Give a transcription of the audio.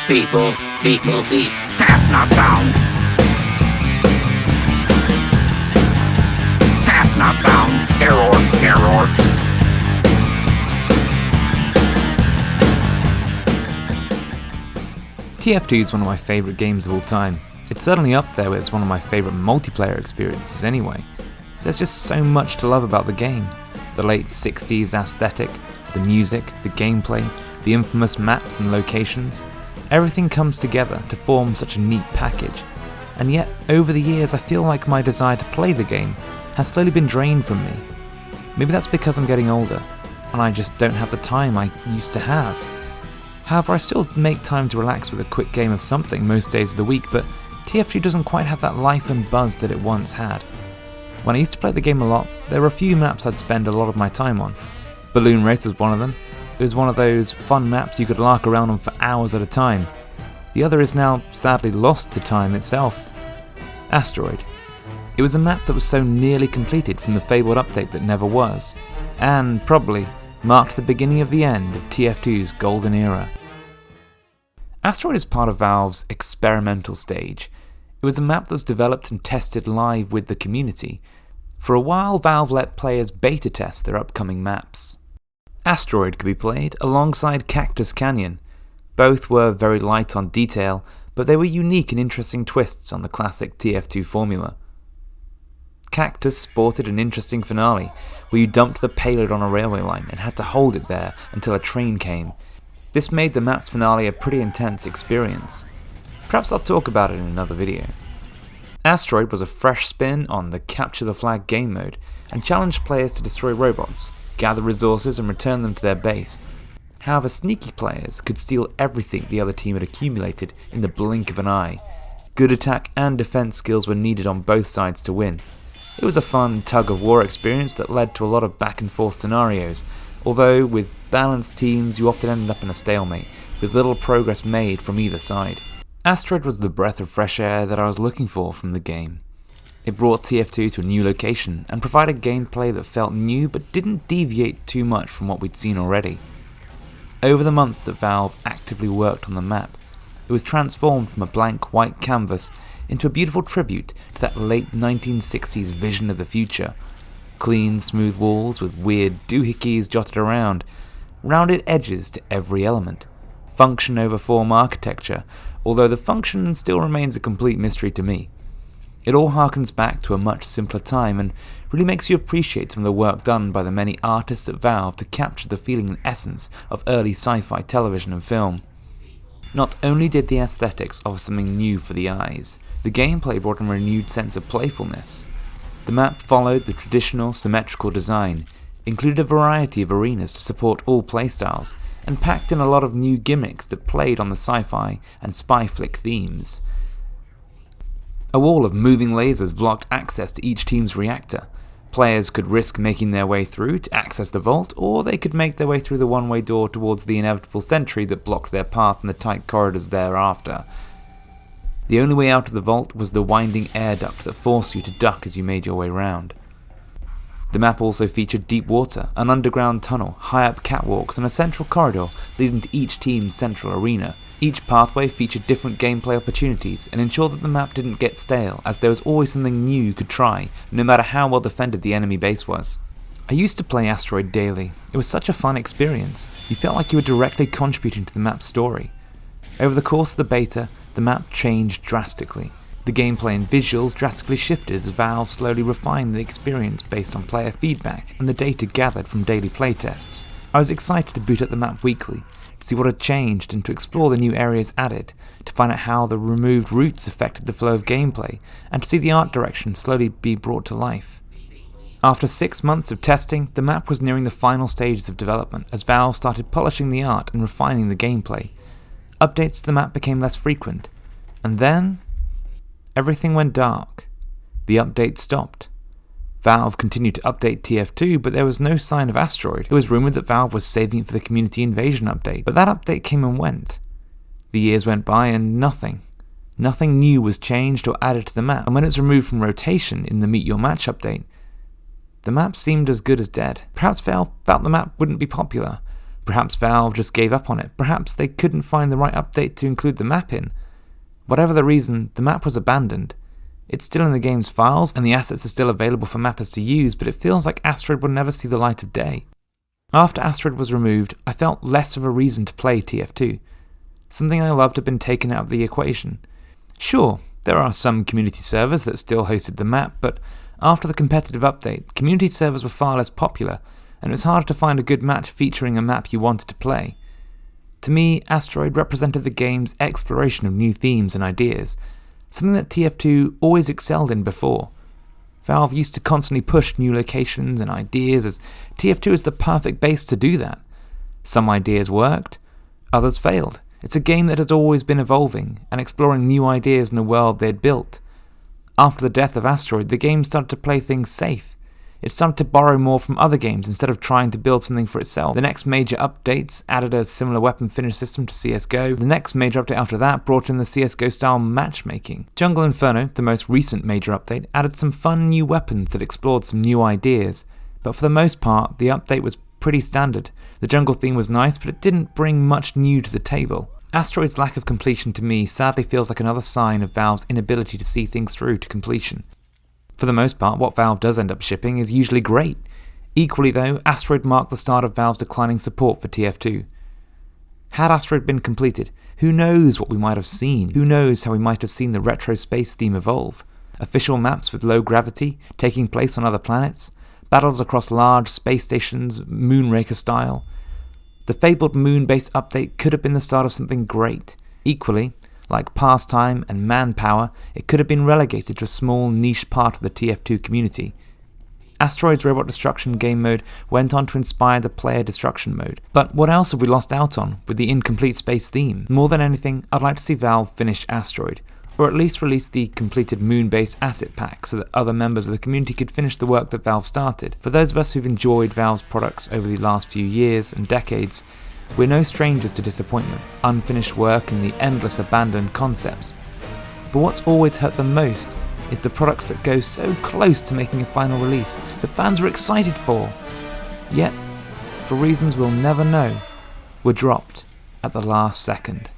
Beep boop, beep boop, beep. Pass not found. Pass not found. Error, error. TF2's is one of my favourite games of all time. It's certainly up there as one of my favourite multiplayer experiences anyway. There's just so much to love about the game. The late 60s aesthetic, the music, the gameplay, the infamous maps and locations. Everything comes together to form such a neat package. And yet, over the years, I feel like my desire to play the game has slowly been drained from me. Maybe that's because I'm getting older, and I just don't have the time I used to have. However, I still make time to relax with a quick game of something most days of the week, but TF2 doesn't quite have that life and buzz that it once had. When I used to play the game a lot, there were a few maps I'd spend a lot of my time on. Balloon Race was one of them. It was one of those fun maps you could lark around on for hours at a time. The other is now sadly lost to time itself. Asteroid. It was a map that was so nearly completed from the fabled update that never was, and probably marked the beginning of the end of TF2's golden era. Asteroid is part of Valve's experimental stage. It was a map that was developed and tested live with the community. For a while, Valve let players beta test their upcoming maps. Asteroid could be played alongside Cactus Canyon. Both were very light on detail, but they were unique and interesting twists on the classic TF2 formula. Cactus sported an interesting finale, where you dumped the payload on a railway line and had to hold it there until a train came. This made the map's finale a pretty intense experience. Perhaps I'll talk about it in another video. Asteroid was a fresh spin on the Capture the Flag game mode, and challenged players to destroy robots, gather resources and return them to their base. However, sneaky players could steal everything the other team had accumulated in the blink of an eye. Good attack and defense skills were needed on both sides to win. It was a fun tug-of-war experience that led to a lot of back-and-forth scenarios, although with balanced teams you often ended up in a stalemate, with little progress made from either side. Asteroid was the breath of fresh air that I was looking for from the game. It brought TF2 to a new location and provided gameplay that felt new but didn't deviate too much from what we'd seen already. Over the months that Valve actively worked on the map, it was transformed from a blank white canvas into a beautiful tribute to that late 1960s vision of the future. Clean, smooth walls with weird doohickeys jotted around, rounded edges to every element, function over form architecture, although the function still remains a complete mystery to me. It all harkens back to a much simpler time and really makes you appreciate some of the work done by the many artists at Valve to capture the feeling and essence of early sci-fi television and film. Not only did the aesthetics offer something new for the eyes, the gameplay brought a renewed sense of playfulness. The map followed the traditional symmetrical design, included a variety of arenas to support all playstyles, and packed in a lot of new gimmicks that played on the sci-fi and spy flick themes. A wall of moving lasers blocked access to each team's reactor. Players could risk making their way through to access the vault, or they could make their way through the one-way door towards the inevitable sentry that blocked their path in the tight corridors thereafter. The only way out of the vault was the winding air duct that forced you to duck as you made your way round. The map also featured deep water, an underground tunnel, high-up catwalks, and a central corridor leading to each team's central arena. Each pathway featured different gameplay opportunities and ensured that the map didn't get stale, as there was always something new you could try, no matter how well defended the enemy base was. I used to play Asteroid daily. It was such a fun experience. You felt like you were directly contributing to the map's story. Over the course of the beta, the map changed drastically. The gameplay and visuals drastically shifted as Valve slowly refined the experience based on player feedback and the data gathered from daily playtests. I was excited to boot up the map weekly, to see what had changed and to explore the new areas added, to find out how the removed routes affected the flow of gameplay, and to see the art direction slowly be brought to life. After 6 months of testing, the map was nearing the final stages of development as Valve started polishing the art and refining the gameplay. Updates to the map became less frequent, and then everything went dark. The update stopped. Valve continued to update TF2, but there was no sign of Asteroid. It was rumored that Valve was saving it for the Community Invasion update, but that update came and went. The years went by and nothing new was changed or added to the map, and when it's removed from rotation in the Meet Your Match update, the map seemed as good as dead. Perhaps Valve felt the map wouldn't be popular. Perhaps Valve just gave up on it. Perhaps they couldn't find the right update to include the map in. Whatever the reason, the map was abandoned. It's still in the game's files, and the assets are still available for mappers to use, but it feels like Asteroid will never see the light of day. After Asteroid was removed, I felt less of a reason to play TF2. Something I loved had been taken out of the equation. Sure, there are some community servers that still hosted the map, but after the competitive update, community servers were far less popular, and it was harder to find a good match featuring a map you wanted to play. To me, Asteroid represented the game's exploration of new themes and ideas, something that TF2 always excelled in before. Valve used to constantly push new locations and ideas, as TF2 is the perfect base to do that. Some ideas worked, others failed. It's a game that has always been evolving and exploring new ideas in the world they had built. After the death of Asteroid, the game started to play things safe. It started to borrow more from other games instead of trying to build something for itself. The next major updates added a similar weapon finish system to CSGO. The next major update after that brought in the CSGO style matchmaking. Jungle Inferno, the most recent major update, added some fun new weapons that explored some new ideas. But for the most part, the update was pretty standard. The jungle theme was nice, but it didn't bring much new to the table. Asteroid's lack of completion to me sadly feels like another sign of Valve's inability to see things through to completion. For the most part, what Valve does end up shipping is usually great. Equally though, Asteroid marked the start of Valve's declining support for TF2. Had Asteroid been completed, who knows what we might have seen? Who knows how we might have seen the retro space theme evolve? Official maps with low gravity, taking place on other planets, battles across large space stations, Moonraker style. The fabled moon-based update could have been the start of something great. Equally, like Pastime and Manpower, it could have been relegated to a small niche part of the TF2 community. Asteroid's Robot Destruction game mode went on to inspire the player destruction mode. But what else have we lost out on with the incomplete space theme? More than anything, I'd like to see Valve finish Asteroid, or at least release the completed moon-based asset pack so that other members of the community could finish the work that Valve started. For those of us who've enjoyed Valve's products over the last few years and decades, we're no strangers to disappointment, unfinished work and the endless abandoned concepts. But what's always hurt them most is the products that go so close to making a final release that fans were excited for, yet, for reasons we'll never know, were dropped at the last second.